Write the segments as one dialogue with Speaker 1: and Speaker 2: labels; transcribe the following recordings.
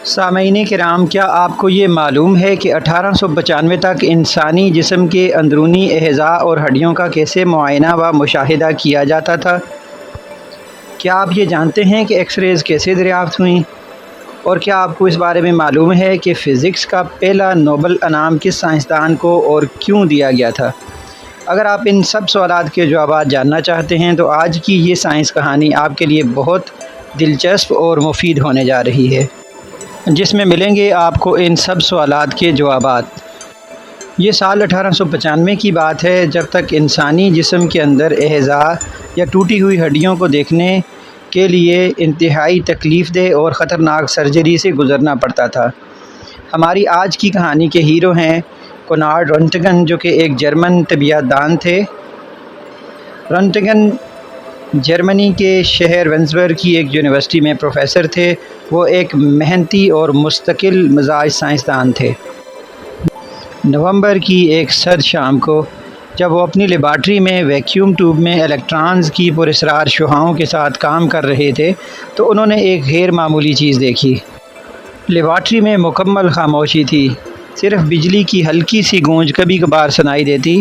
Speaker 1: سامعین کرام، کیا آپ کو یہ معلوم ہے کہ 1895 تک انسانی جسم کے اندرونی اعضاء اور ہڈیوں کا کیسے معائنہ و مشاہدہ کیا جاتا تھا؟ کیا آپ یہ جانتے ہیں کہ ایکس ریز کیسے دریافت ہوئیں؟ اور کیا آپ کو اس بارے میں معلوم ہے کہ فزکس کا پہلا نوبل انعام کس سائنسدان کو اور کیوں دیا گیا تھا؟ اگر آپ ان سب سوالات کے جوابات جاننا چاہتے ہیں تو آج کی یہ سائنس کہانی آپ کے لیے بہت دلچسپ اور مفید ہونے جا رہی ہے، جس میں ملیں گے آپ کو ان سب سوالات کے جوابات۔ یہ سال 1895 کی بات ہے، جب تک انسانی جسم کے اندر اعضاء یا ٹوٹی ہوئی ہڈیوں کو دیکھنے کے لیے انتہائی تکلیف دہ اور خطرناک سرجری سے گزرنا پڑتا تھا۔ ہماری آج کی کہانی کے ہیرو ہیں کنراڈ رنٹگن، جو کہ ایک جرمن طبیعیات دان تھے۔ رنٹگن جرمنی کے شہر وینزبرگ کی ایک یونیورسٹی میں پروفیسر تھے۔ وہ ایک محنتی اور مستقل مزاج سائنسدان تھے۔ نومبر کی ایک سرد شام کو جب وہ اپنی لیبارٹری میں ویکیوم ٹیوب میں الیکٹرانز کی پراسرار شعاعوں کے ساتھ کام کر رہے تھے تو انہوں نے ایک غیر معمولی چیز دیکھی۔ لیبارٹری میں مکمل خاموشی تھی، صرف بجلی کی ہلکی سی گونج کبھی کبھار سنائی دیتی۔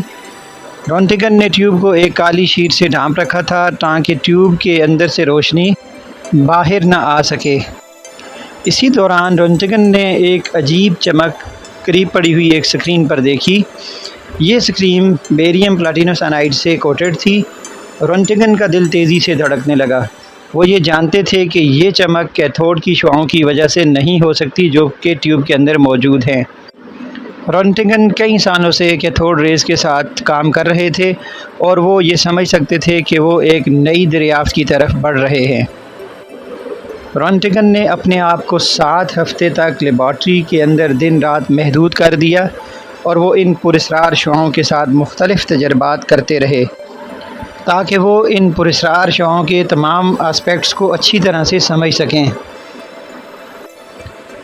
Speaker 1: رنٹگن نے ٹیوب کو ایک کالی شیٹ سے ڈھانپ رکھا تھا تاکہ ٹیوب کے اندر سے روشنی باہر نہ آ سکے۔ اسی دوران رنٹگن نے ایک عجیب چمک قریب پڑی ہوئی ایک اسکرین پر دیکھی۔ یہ اسکرین بیریم پلاٹینم سائنائڈ سے کوٹڈ تھی۔ رنٹگن کا دل تیزی سے دھڑکنے لگا۔ وہ یہ جانتے تھے کہ یہ چمک کیتھوڈ کی شعاعوں کی وجہ سے نہیں ہو سکتی جو کہ ٹیوب کے اندر موجود ہیں۔ رنٹگن کئی سالوں سے کیتھوڈ ریز کے ساتھ کام کر رہے تھے اور وہ یہ سمجھ سکتے تھے کہ وہ ایک نئی دریافت کی طرف بڑھ رہے ہیں۔ رنٹگن نے اپنے آپ کو 7 ہفتے تک لیبارٹری کے اندر دن رات محدود کر دیا اور وہ ان پراسرار شعاعوں کے ساتھ مختلف تجربات کرتے رہے تاکہ وہ ان پراسرار شعاعوں کے تمام اسپیکٹس کو اچھی طرح سے سمجھ سکیں۔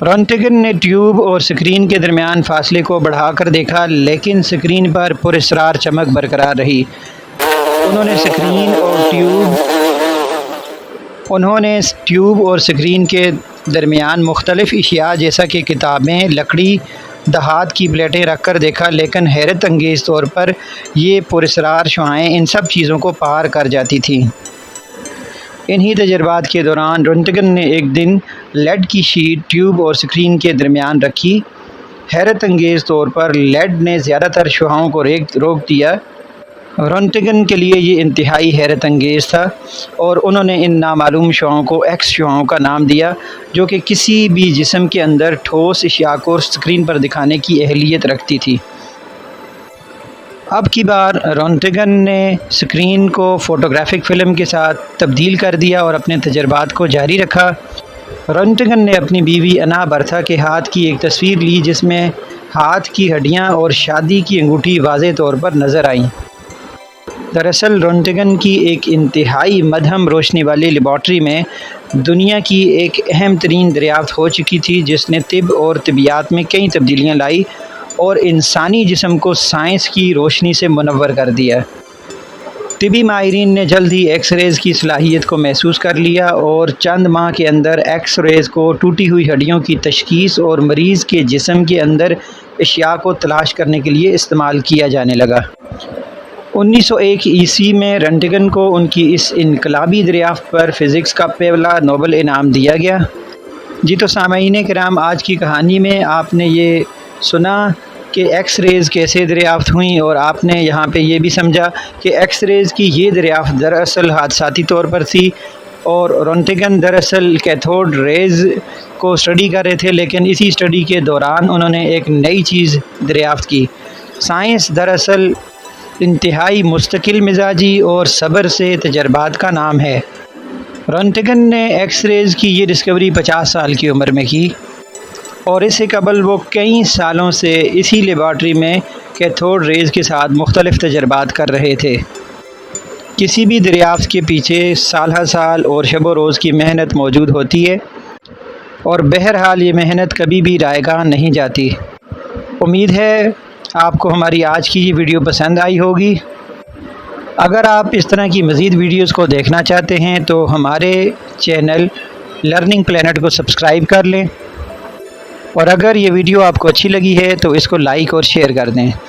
Speaker 1: رنٹگن نے ٹیوب اور اسکرین کے درمیان فاصلے کو بڑھا کر دیکھا، لیکن اسکرین پر پراسرار چمک برقرار رہی۔ انہوں نے ٹیوب اور اسکرین کے درمیان مختلف اشیاء جیسا کہ کتابیں، لکڑی، دھات کی پلیٹیں رکھ کر دیکھا، لیکن حیرت انگیز طور پر یہ پراسرار شعاعیں ان سب چیزوں کو پار کر جاتی تھیں۔ انہی تجربات کے دوران رنٹگن نے ایک دن لیڈ کی شیٹ ٹیوب اور اسکرین کے درمیان رکھی۔ حیرت انگیز طور پر لیڈ نے زیادہ تر شعاعوں کو روک دیا۔ رنٹگن کے لیے یہ انتہائی حیرت انگیز تھا اور انہوں نے ان نامعلوم شعاعوں کو ایکس شعاعوں کا نام دیا، جو کہ کسی بھی جسم کے اندر ٹھوس اشیاء کو اسکرین پر دکھانے کی اہلیت رکھتی تھی۔ اب کی بار رنٹگن نے اسکرین کو فوٹوگرافک فلم کے ساتھ تبدیل کر دیا اور اپنے تجربات کو جاری رکھا۔ رنٹگن نے اپنی بیوی انا برتھا کے ہاتھ کی ایک تصویر لی جس میں ہاتھ کی ہڈیاں اور شادی کی انگوٹھی واضح طور پر نظر آئیں۔ دراصل رنٹگن کی ایک انتہائی مدھم روشنی والی لیبارٹری میں دنیا کی ایک اہم ترین دریافت ہو چکی تھی، جس نے طب اور طبیعیات میں کئی تبدیلیاں لائی اور انسانی جسم کو سائنس کی روشنی سے منور کر دیا۔ طبی ماہرین نے جلد ہی ایکس ریز کی صلاحیت کو محسوس کر لیا اور چند ماہ کے اندر ایکس ریز کو ٹوٹی ہوئی ہڈیوں کی تشخیص اور مریض کے جسم کے اندر اشیاء کو تلاش کرنے کے لیے استعمال کیا جانے لگا۔ 1901 عیسوی میں رنٹگن کو ان کی اس انقلابی دریافت پر فزکس کا پہلا نوبل انعام دیا گیا۔ جی تو سامعین کرام، آج کی کہانی میں آپ نے یہ سنا کہ ایکس ریز کیسے دریافت ہوئیں، اور آپ نے یہاں پہ یہ بھی سمجھا کہ ایکس ریز کی یہ دریافت دراصل حادثاتی طور پر تھی اور رنٹگن دراصل کیتھوڈ ریز کو اسٹڈی کر رہے تھے، لیکن اسی اسٹڈی کے دوران انہوں نے ایک نئی چیز دریافت کی۔ سائنس دراصل انتہائی مستقل مزاجی اور صبر سے تجربات کا نام ہے۔ رنٹگن نے ایکس ریز کی یہ ڈسکوری 50 سال کی عمر میں کی اور اس سے قبل وہ کئی سالوں سے اسی لیبارٹری میں کیتھوڈ ریز کے ساتھ مختلف تجربات کر رہے تھے۔ کسی بھی دریافت کے پیچھے سالہ سال اور شب و روز کی محنت موجود ہوتی ہے اور بہرحال یہ محنت کبھی بھی رائے گاہ نہیں جاتی۔ امید ہے آپ کو ہماری آج کی یہ ویڈیو پسند آئی ہوگی۔ اگر آپ اس طرح کی مزید ویڈیوز کو دیکھنا چاہتے ہیں تو ہمارے چینل لرننگ پلینٹ کو سبسکرائب کر لیں اور اگر یہ ویڈیو آپ کو اچھی لگی ہے تو اس کو لائک اور شیئر کر دیں۔